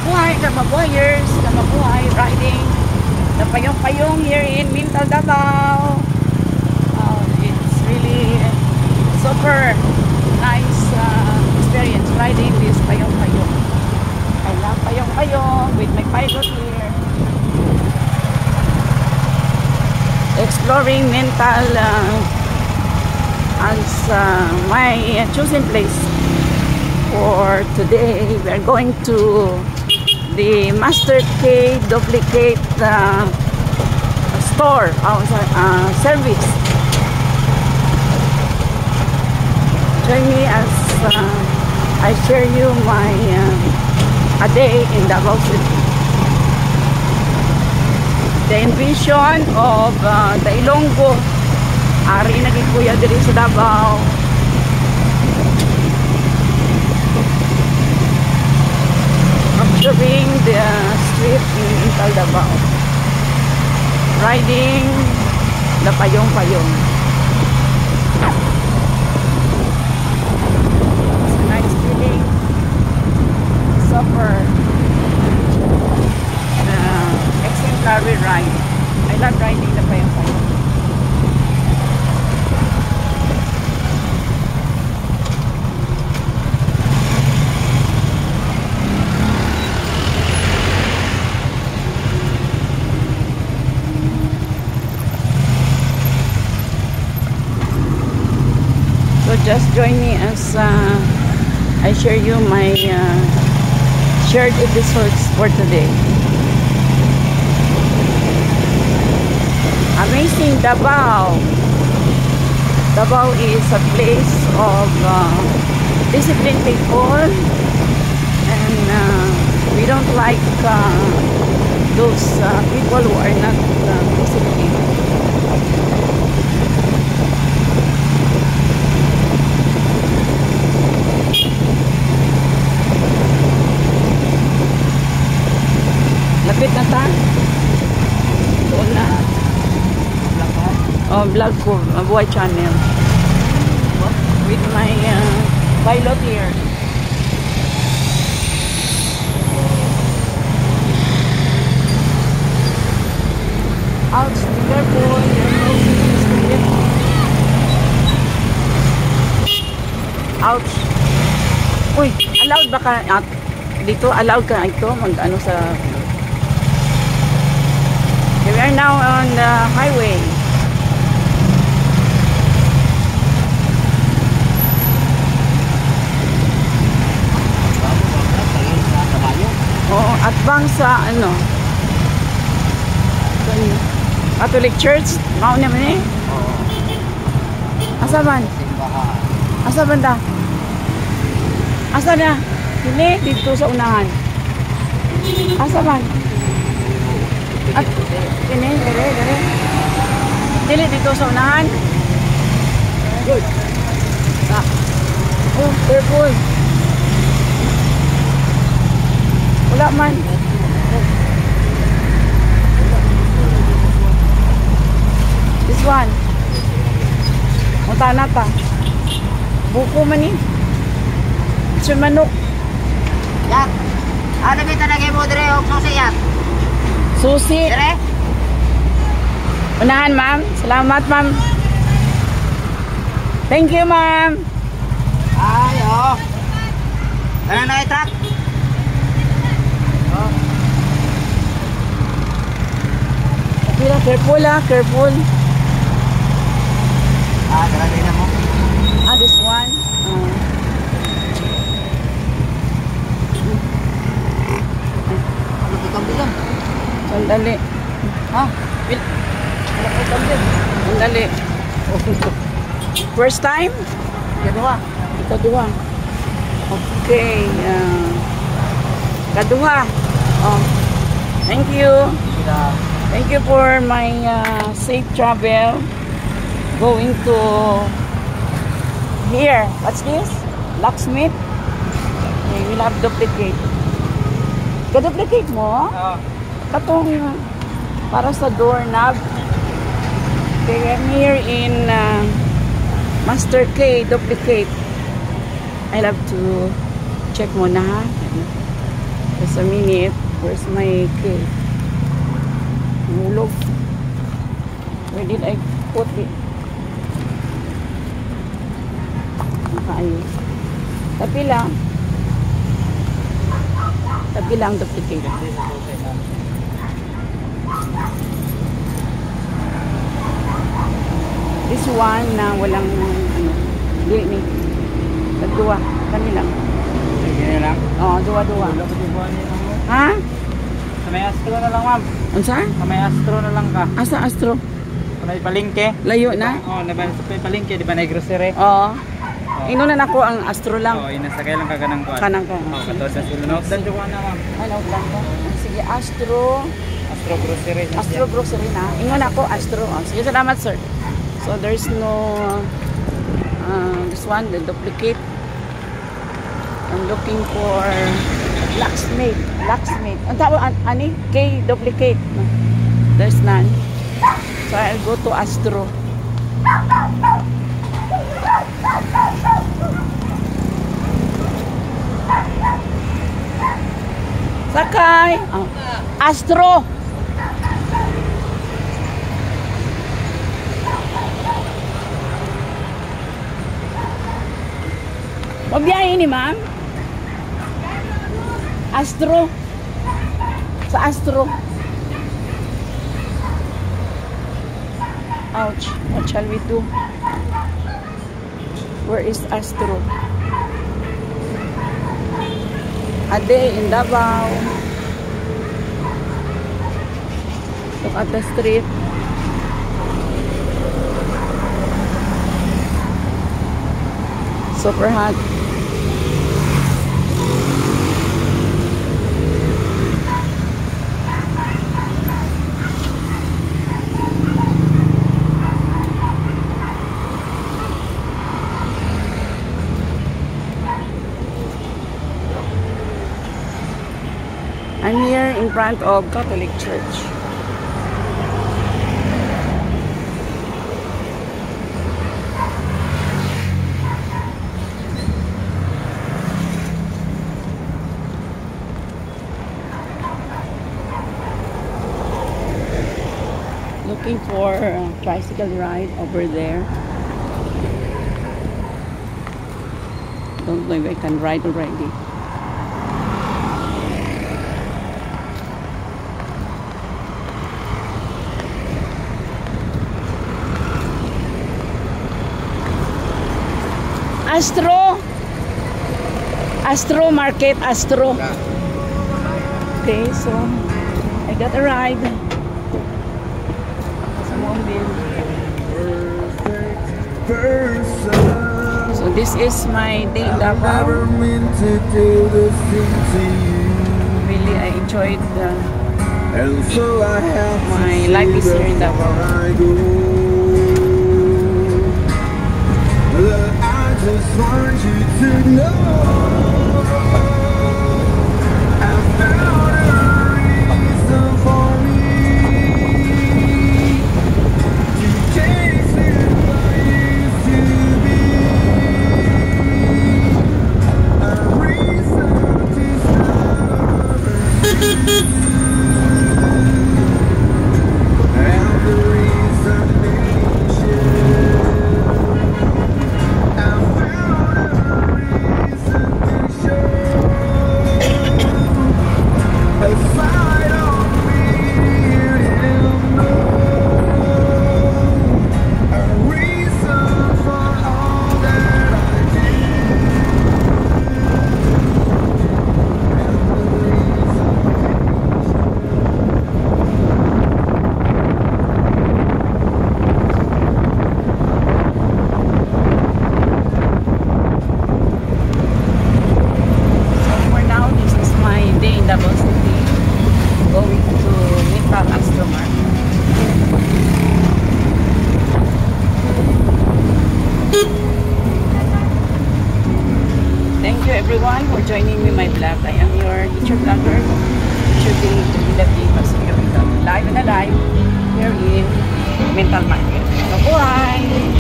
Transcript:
Kamabuhay riding the payong-payong here in Mintal, Davao. It's really super nice experience riding this payong-payong. I love payong-payong with my pilot here. Exploring Mintal as my chosen place for today. We are going to the Master K Duplicate store service. Join me as I share you my a day in Davao City. The envision of the Ilonggo ari na gikuya diri sa Davao. Observing the street in Mintal, Davao. Riding the payong-payong. It's a nice feeling. Super exemplary ride. I love riding the payong-payong. So just join me as I share you my shared episodes for today. Amazing Davao. Davao is a place of disciplined people, and we don't like those people who are not disciplined. Lapit na ta. Doon na. Oh, vlog ko. Buhay channel. With my pilot here. Ouch, be careful. Ouch. Uy, allowed ba ka dito? Allowed ka ito? Mag-ano sa... We are now on the highway. Oh, at bang sa ano? Catholic Church? Mao naman eh? Asa man? Asa man ta? Asa na? Dili, dito sa unahan. Asa man? At ini, dire. Dili dito sa unahan. Good. Oh, careful. Wala man. This one. Munta na ta. Buko man ni. It's manok. Yak. Ano kita lagi mo dire og susi yak? Susi. Dire. Unahan, ma'am. Salamat, ma'am. Thank you, ma'am. Ay, oh. Ano na truck? Oh. Careful, careful. Dali na mo. This one. Ano kita bilang? Sandali. Ha? Wala ko tambit. Sandali. First time? Kedua. Kadua. Okay. Kadua. Oh. Thank you. Thank you for my safe travel. Going to here. What's this? Locksmith. Okay, we'll have duplicate. Ka-duplicate mo? Katong para sa doorknob. Okay, I'm here in Master K Duplicate. I love to check muna ha. The Just a minute. Where's my key? Hulog. Where did I put it? Ayun. Tapi lang. Tapi lang duplicate. This one na walang ano, dili ni. Dua, kanilang. Sige lang. Oh, dua-dua. Ha? Sa may Astro na lang, ma'am. Unsa? Sa may Astro na lang ka. Asa Astro? Sa may palengke. Layo na? Oo, sa may palengke, di ba na grocery? Oo. Inunan ako ang Astro lang. Oo, inasakay lang ka ganang kuwan. Kanang ka. Oo, katod sa sila. Nokdan ko na, ma'am. Ano lang ko? Sige, Astro. Astro grocery. Astro grocery na. Ingon ako, Astro. Oh, sige, salamat, sir. So, there's no this one, the duplicate. I'm looking for blacksmith. Blacksmith. Ang tawag, ani? K duplicate. No? There's none. So, I'll go to Astro. Sakay! Oh. Astro! Mabiyahe ni ma'am? Astro. Sa Astro. Ouch. What shall we do? Where is Astro? A day in Davao. Look at the street. Super hot. I'm here in front of Catholic Church. Looking for a tricycle ride over there. Don't know if I can ride already. Astro Market, Astro. Okay, so I got a ride. So this is my day in Davao. Really, I enjoyed my life is here in Davao. I just want you to know I found a reason for me to chase it I used to be. A reason to stop and the reason everyone for joining me in my vlog. I am your teacher vlogger, Teacher Billy Live and alive here in Mental Market. Bye-bye!